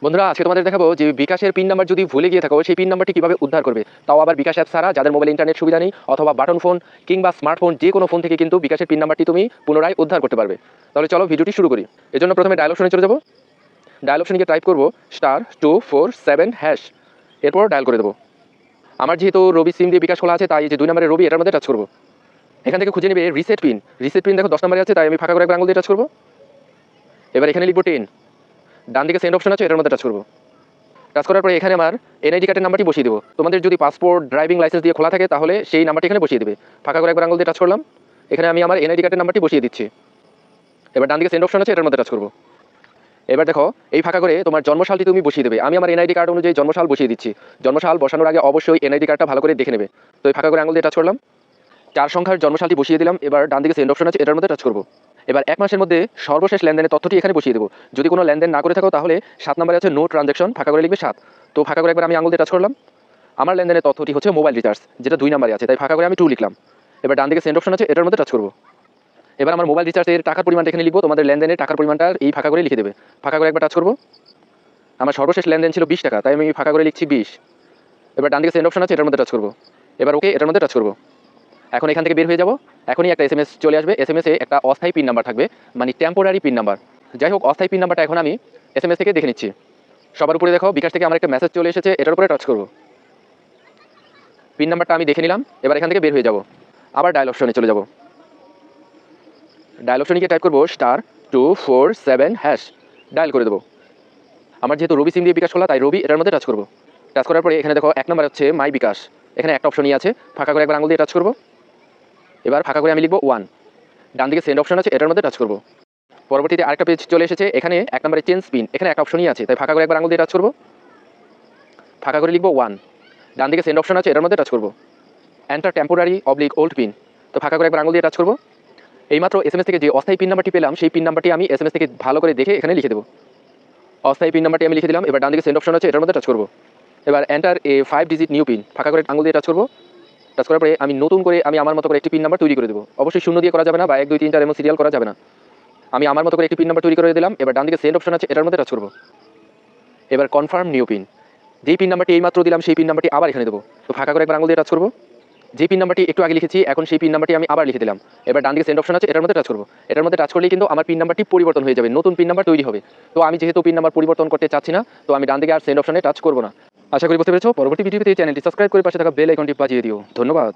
বন্ধুরা আজকে তোমাদের দেখাবো যে বিকাশের পিন নাম্বার যদি ভুলে গিয়ে থাকো সেই পিন নাম্বারটি কিভাবে উদ্ধার করবে, তাও আবার বিকাশ অ্যাপ ছাড়া, যাদের মোবাইলে ইন্টারনেট সুবিধা নেই অথবা বাটন ফোন কিংবা স্মার্টফোন যে কোনো ফোন থেকে কিন্তু বিকাশের পিন নাম্বারটি তুমি পুনরায় উদ্ধার করতে পারবে। তাহলে চলো ভিডিওটি শুরু করি। এর জন্য প্রথমে ডায়াল অপশনে চলে যাবো। ডায়াল অপশনে গিয়ে টাইপ করবো *247#। এরপর ডায়াল করে দেবো। আমার যেহেতু রবি সিম দিয়ে বিকাশ খোলা আছে, তাই যে 2 নম্বরের রবি এটার মধ্যে টাচ করবো। এখান থেকে খুঁজে নেবে রিসেট পিন। রিসেট পিন দেখো 10 নম্বরে আছে, তাই আমি ফাঁকা করে একবার আঙুল দিয়ে টাচ করবো। এবার এখানে লিখবো 10। ডান দিকে সেন্ড অপশন আছে, এটার মধ্যে টাচ করবো। টাচ করার পরে এখানে আমার এনআইডি কার্ডের নাম্বারটি বসিয়ে দেবো। তোমাদের যদি পাসপোর্ট ড্রাইভিং লাইসেন্স দিয়ে খোলা থাকে তাহলে সেই নাম্বারটি এখানে বসিয়ে দেবে। ফাঁকা করে একবার আঙুল দিয়ে টাচ করলাম। এখানে আমি আমার এনআইডি কার্ডের নাম্বারটি বসিয়ে দিচ্ছি। এবার ডান দিকে সেন্ড অপশন আছে, এটার মধ্যে টাচ করবো। এবার দেখো এই ফাঁকা করে তোমার জন্মসালটি তুমি বসিয়ে দেবে। আমি আমার এনআইডি কার্ড অনুযায়ী জন্মসাল বসিয়ে দিচ্ছি। জন্মসাল বসানোর আগে অবশ্যই এনআইডি কার্ডটা ভালো করে দেখে নেবে। তো এই ফাঁকা করে আঙুল দিয়ে টাচ করলাম। 4 সংখ্যার জন্মসালটি বসিয়ে দিলাম। এবার ডান দিকে সেন্ড অপশন আছে, এটার মধ্যে টাচ করবো। এবার 1 মাসের মধ্যে সর্বশেষ লেনদেনের তথ্যটি এখানে বসিয়ে দেবো। যদি কোনো লেনদেন না করে থাকো তাহলে 7 নম্বরে আছে নো ট্রানজ্যাকশন, ফাঁকা করে লিখবে 7। তো ফাঁকা করে একবার আমি আঙুল দিয়ে টাচ করলাম। আমার লেনদেনের তথ্যটি হচ্ছে মোবাইল রিচার্জ, যেটা 2 নম্বরে আছে, তাই ফাঁকা করে আমি 2 লিখলাম। এবার ডান দিকে সেন্ড অপশন আছে, এটার মধ্যে টাচ করবো। এবার আমার মোবাইল রিচার্জের টাকার পরিমাণটা এখানে লিখবো। তোমাদের লেনদেনের টাকার পরিমাণটা এই ফাঁকা করে লিখে দেবে। ফাঁকা করে একবার টাচ করবো। আমার সর্বশেষ লেনদেন ছিল 20 টাকা, তাই আমি ফাঁকা করে লিখছি 20। এবার ডান দিকে সেন্ড অপশন আছে, এটার মধ্যে টাচ করবো। এবার ওকে, এটার মধ্যে টাচ করবো। এখন এখান থেকে বের হয়ে যাবো। এখনই একটা এসএমএস চলে আসবে। এসএমএসে একটা অস্থায়ী পিন নাম্বার থাকবে, মানে টেম্পোরারি পিন নাম্বার। যাই হোক, অস্থায়ী পিন নাম্বারটা এখন আমি এসএমএস থেকে দেখে নিচ্ছি। সবার উপরে দেখো বিকাশ থেকে আমার একটা মেসেজ চলে এসেছে, এটার উপরে টাচ করবো। পিন নাম্বারটা আমি দেখে নিলাম। এবার এখান থেকে বের হয়ে যাবো। আবার ডায়াল অপশনে চলে যাবো। ডায়াল অপশনে গিয়ে টাইপ করবো *247#। ডায়াল করে দেবো। আমার যেহেতু রবি সিম দিয়ে বিকাশ খোলা, তাই রবি এটার মধ্যে টাচ করবো। টাচ করার পরে এখানে দেখো 1 নম্বর হচ্ছে মাই বিকাশ। এখানে একটা অপশনই আছে, ফাঁকা করে একবার আঙুল দিয়ে টাচ করবো। এবার ফাঁকা করে আমি লিখবো 1। ডান দিকে সেন্ড অপশন আছে, এটার মধ্যে টাচ করবো। পরবর্তীতে আরেকটা পেজ চলে এসেছে। এখানে 1 নম্বরে চেঞ্জ পিন, এখানে একটা অপশনই আছে, তাই ফাঁকা করে একবার আঙুল দিয়ে টাচ করবো। ফাঁকা করে লিখবো 1। ডান দিকে সেন্ড অপশন আছে, এটার মধ্যে টাচ করবো। এন্টার টেম্পোরারি ওল্ড পিন, তো ফাঁকা করে একবার আঙুল দিয়ে টাচ করবো। এইমাত্র এসএমএস থেকে যে অস্থায়ী পিন নাম্বারটি পেলাম, সেই পিন নাম্বারটি আমি এসএমএস থেকে ভালো করে দেখে এখানে লিখে দেবো। অস্থায়ী পিন নাম্বারটি আমি লিখে দিলাম। এবার ডান দিকে সেন্ড অপশন আছে, এটার মধ্যে টাচ করবো। এবার enter a 5 digit new pin, ফাঁকা করে আঙুল দিয়ে টাচ করবো। টাচ করার পরে আমি নতুন করে আমি আমার মতো করে একটি পিন নাম্বার তৈরি করে দেবো। অবশ্যই শূন্য দিয়ে করা যাবে না, বা 1 2 3 4 এমন সিরিয়াল করা যাবে না। আমি আমার মতো করে একটি পিন নাম্বার তৈরি করে দিলাম। এবার ডান দিকে সেন্ড অপশন আছে, এটার মধ্যে টাচ করবো। এবার কনফার্ম নিউ পিন, যেই পিন নাম্বারটি এইমাত্র দিলাম সেই পিন নাম্বারটি আবার এখানে দেবো। তো ফাঁকা করে একবার আঙুল দিয়ে টাচ করবো। যে পিন নাম্বারটি একটু আগে লিখেছি, এখন সেই পিন নাম্বারটি আমি আবার লিখে দিলাম। এবার ডান দিকে সেন্ড অপশন আছে, এটার মধ্যে টাচ করবো। এটার মধ্যে টাচ করলেই কিন্তু আমার পিন নাম্বারটি পরিবর্তন হয়ে যাবে, নতুন পিন নাম্বার তৈরি হবে। তো আমি যেহেতু পিন নাম্বার পরিবর্তন করতে চাচ্ছি না, তো আমি ডান দিকে আর সেন্ড অপশনে টাচ করবো না। আশা করি বুঝতে পেরেছো। পরবর্তী ভিডিওতে চ্যানেলটি সাবস্ক্রাইব করে পাশে থাকা বেল আইকনটি বাজিয়ে দিও। ধন্যবাদ।